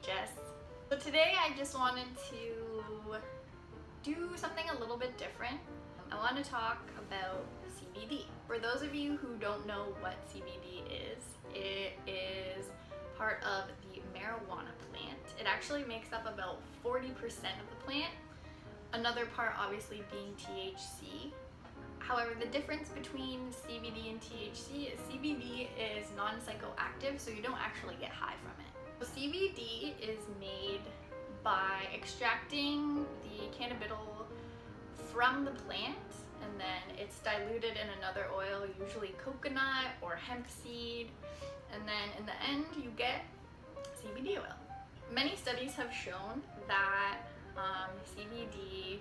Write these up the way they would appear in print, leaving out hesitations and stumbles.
Jess. So today I just wanted to do something a little bit different. I want to talk about CBD. For those of you who don't know what CBD is, it is part of the marijuana plant. It actually makes up about 40% of the plant. Another part obviously being THC. However, the difference between CBD and THC is CBD is non-psychoactive, so you don't actually get high from it. So CBD is made by extracting the cannabidiol from the plant, and then it's diluted in another oil, usually coconut or hemp seed, and then in the end you get CBD oil. Many studies have shown that CBD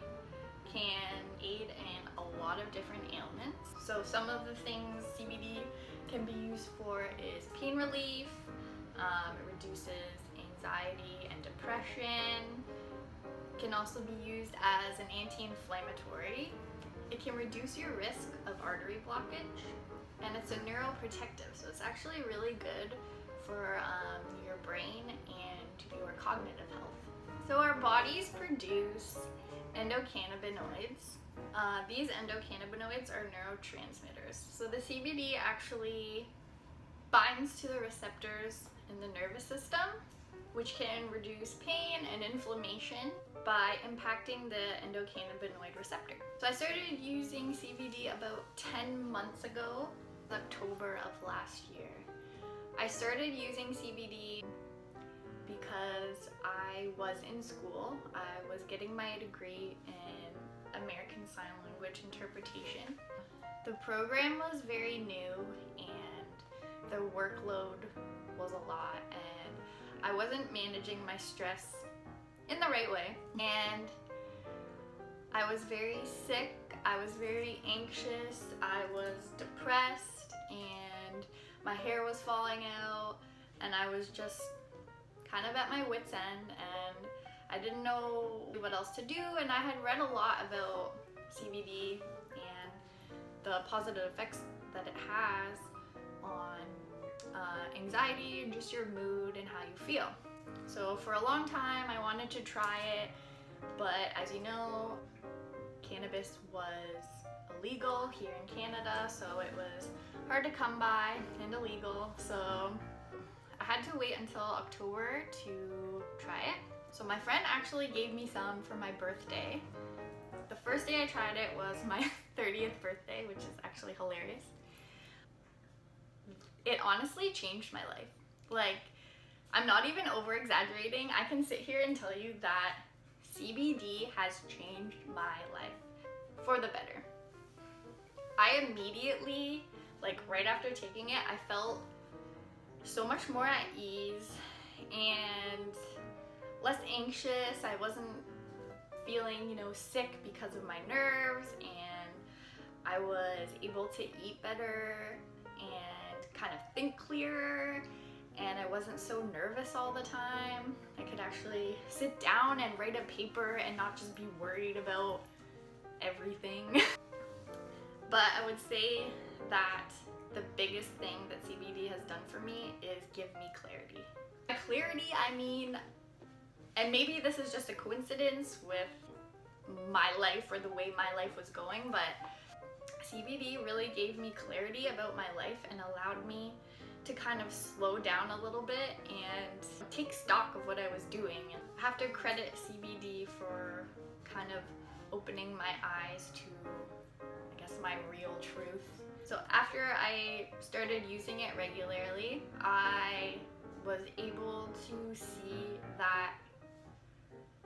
can aid in a lot of different ailments. So some of the things CBD can be used for is pain relief, it reduces anxiety and depression. It can also be used as an anti-inflammatory. It can reduce your risk of artery blockage, and it's a neuroprotective, so it's actually really good for your brain and your cognitive health. So our bodies produce endocannabinoids. These endocannabinoids are neurotransmitters. So the CBD actually binds to the receptors in the nervous system, which can reduce pain and inflammation by impacting the endocannabinoid receptor. So I started using CBD about 10 months ago, October of last year. I started using CBD because I was in school. I was getting my degree in American Sign Language interpretation. The program was very new and the workload was a lot, and I wasn't managing my stress in the right way, and I was very sick, I was very anxious, I was depressed, and my hair was falling out, and I was just kind of at my wit's end, and I didn't know what else to do, and I had read a lot about CBD and the positive effects that it has on anxiety and just your mood and how you feel. So for a long time I wanted to try it, but as you know, cannabis was illegal here in Canada, so it was hard to come by and illegal, so I had to wait until October to try it. So my friend actually gave me some for my birthday. The first day I tried it was my 30th birthday, which is actually hilarious. It honestly changed my life. Like, I'm not even over exaggerating. I can sit here and tell you that CBD has changed my life for the better. I immediately, like right after taking it, I felt so much more at ease and less anxious. I wasn't feeling, sick because of my nerves, and I was able to eat better and kind of think clearer, and I wasn't so nervous all the time. I could actually sit down and write a paper and not just be worried about everything. But I would say that the biggest thing that CBD has done for me is give me clarity. By clarity, I mean, and maybe this is just a coincidence with my life or the way my life was going, but CBD really gave me clarity about my life and allowed me to kind of slow down a little bit and take stock of what I was doing. And I have to credit CBD for kind of opening my eyes to, I guess, my real truth. So after I started using it regularly, I was able to see that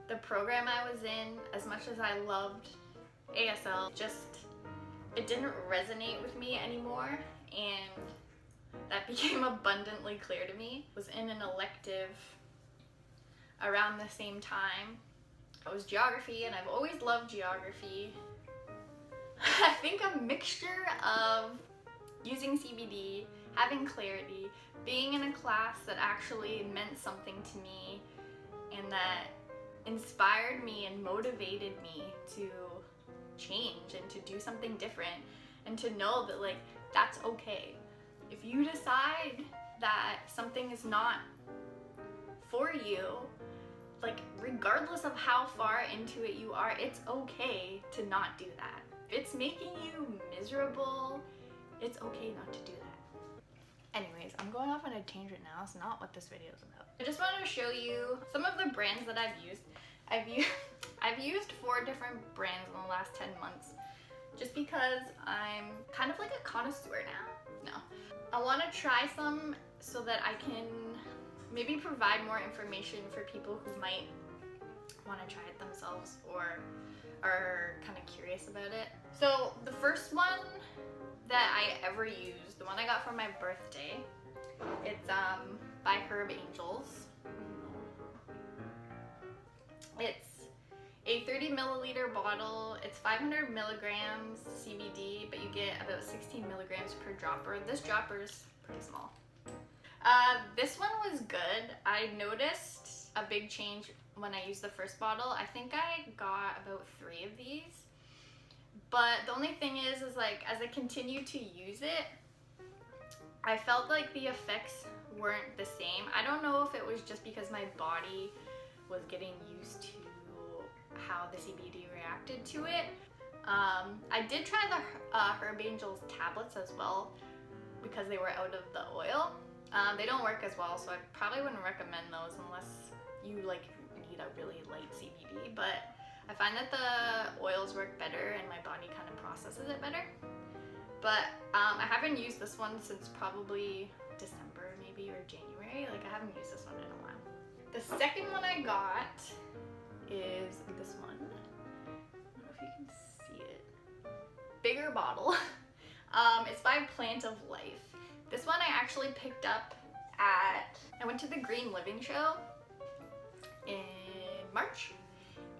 the program I was in, as much as I loved ASL, it didn't resonate with me anymore, and that became abundantly clear to me. I was in an elective around the same time. It was geography, and I've always loved geography. I think a mixture of using CBD, having clarity, being in a class that actually meant something to me and that inspired me and motivated me to change and to do something different, and to know that that's okay. If you decide that something is not for you. Like, regardless of how far into it you are, it's okay to not do that. If it's making you miserable, it's okay not to do that. Anyways, I'm going off on a tangent now. It's not what this video is about. I just wanted to show you some of the brands that I've used. I've used 4 different brands in the last 10 months just because I'm kind of like a connoisseur now. No. I want to try some so that I can maybe provide more information for people who might want to try it themselves or are kind of curious about it. So the first one that I ever used, the one I got for my birthday, it's by Herb Angels. It's a 30 milliliter bottle. It's 500 milligrams CBD, but you get about 16 milligrams per dropper. This dropper is pretty small. This one was good. I noticed a big change when I used the first bottle. I think I got about 3 of these. But the only thing is like, as I continued to use it, I felt like the effects weren't the same. I don't know if it was just because my body was getting used to how the CBD reacted to it. I did try the Herb Angels tablets as well because they were out of the oil. They don't work as well, so I probably wouldn't recommend those unless you like need a really light CBD, but I find that the oils work better and my body kind of processes it better. But I haven't used this one since probably December maybe or January. Like, I haven't used this one in a while. The second one I got is this one. I don't know if you can see it. Bigger bottle. It's by Plant of Life. This one I actually picked up I went to the Green Living show in March,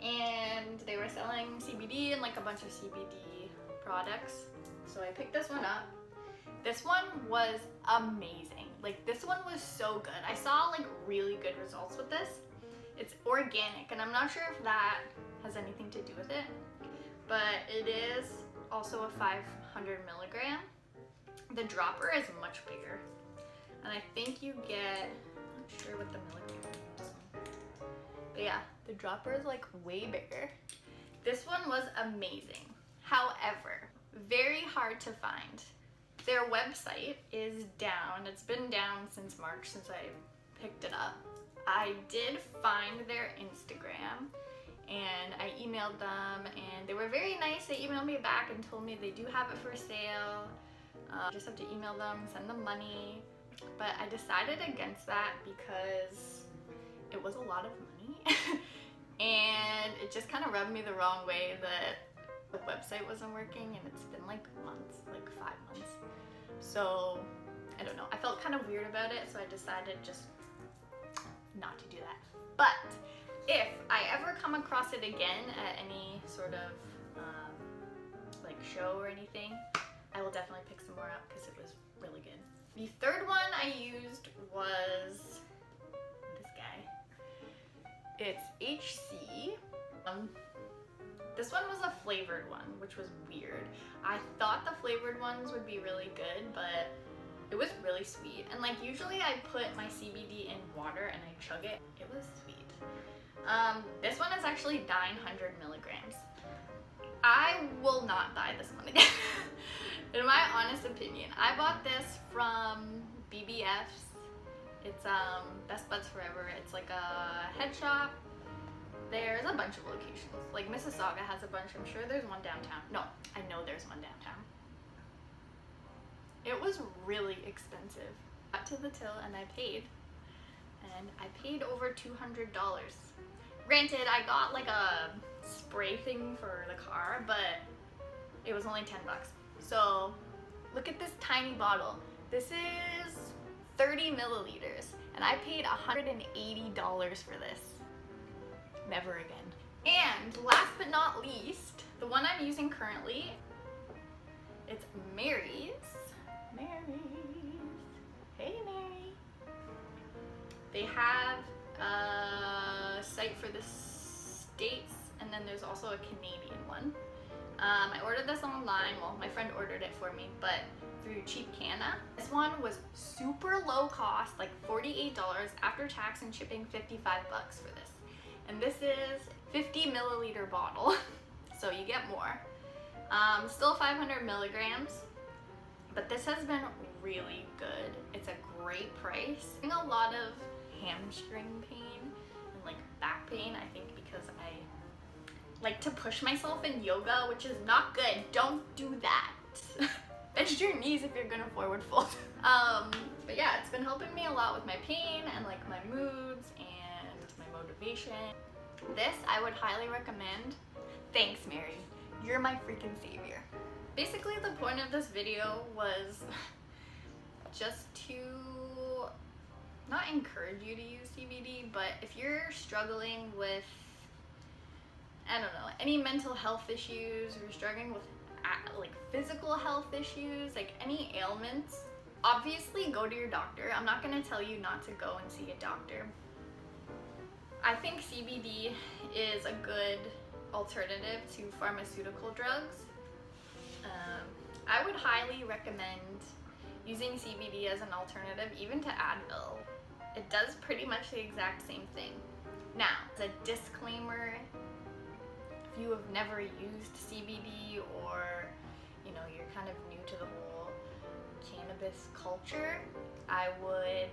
and they were selling CBD and like a bunch of CBD products. So I picked this one up. This one was amazing. Like, this one was so good. I saw like really good results with this. It's organic, and I'm not sure if that has anything to do with it, but it is also a 500 milligram. The dropper is much bigger, and I think you get, I'm not sure what the milligram is, but yeah, the dropper is like way bigger. This one was amazing. However, very hard to find. Their website is down. It's been down since March, since I picked it up. I did find their Instagram and I emailed them, and they were very nice. They emailed me back and told me they do have it for sale. Just have to email them, send them money. But I decided against that because it was a lot of money and it just kind of rubbed me the wrong way that the website wasn't working, and it's been like months, like 5 months. So I don't know, I felt kind of weird about it, so I decided just not to do that. But if I ever come across it again at any sort of like show or anything, I will definitely pick some more up because it was really good. The third one I used was this guy. It's HC. This one was a flavored one, which was weird. I thought the flavored ones would be really good, but it was really sweet. And like, usually I put my CBD in water and I chug it. It was sweet. This one is actually 900 milligrams. I will not buy this one again. In my honest opinion, I bought this from BBF's. It's Best Buds Forever. It's like a head shop. There's a bunch of locations. Like Mississauga has a bunch. I'm sure there's one downtown. No, I know there's one downtown. It was really expensive. Got to the till and I paid over $200. Granted, I got like a spray thing for the car, but it was only 10 bucks. So look at this tiny bottle. This is 30 milliliters and I paid $180 for this. Never again. And last but not least, the one I'm using currently, it's Mary's. Hey Mary. They have a site for the States and then there's also a Canadian one. I ordered this online. Well, my friend ordered it for me, but through Cheap Canna. This one was super low cost, like $48 after tax and shipping, 55 bucks for this. And this is 50 milliliter bottle, so you get more. Still 500 milligrams, but this has been really good. It's a great price. I'm having a lot of hamstring pain and like back pain, I think because I like to push myself in yoga, which is not good. Don't do that. Bend your knees if you're gonna forward fold. But yeah, it's been helping me a lot with my pain and like my moods and my motivation. This I would highly recommend. Thanks, Mary. You're my freaking savior. Basically, the point of this video was just to not encourage you to use CBD, but if you're struggling with, I don't know, any mental health issues, or you're struggling with like physical health issues, like any ailments, obviously go to your doctor. I'm not gonna tell you not to go and see a doctor. I think CBD is a good alternative to pharmaceutical drugs. I would highly recommend using CBD as an alternative, even to Advil. It does pretty much the exact same thing. Now, as a disclaimer, if you have never used CBD, or you know, you're kind of new to the whole cannabis culture, I would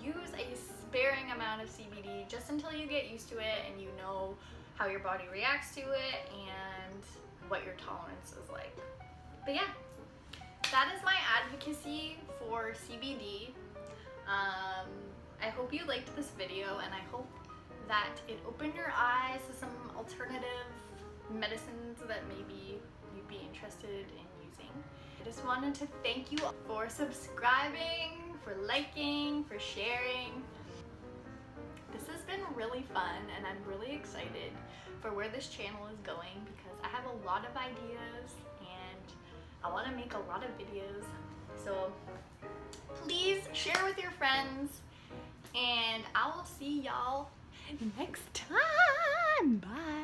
use a sparing amount of CBD just until you get used to it and you know how your body reacts to it and what your tolerance is like. But yeah, that is my advocacy for CBD. I hope you liked this video, and I hope that it opened your eyes to some alternative medicines that maybe you'd be interested in using. I just wanted to thank you for subscribing, for liking, for sharing. This has been really fun, and I'm really excited for where this channel is going because I have a lot of ideas and I want to make a lot of videos. So please share with your friends, and I will see y'all next time. Bye.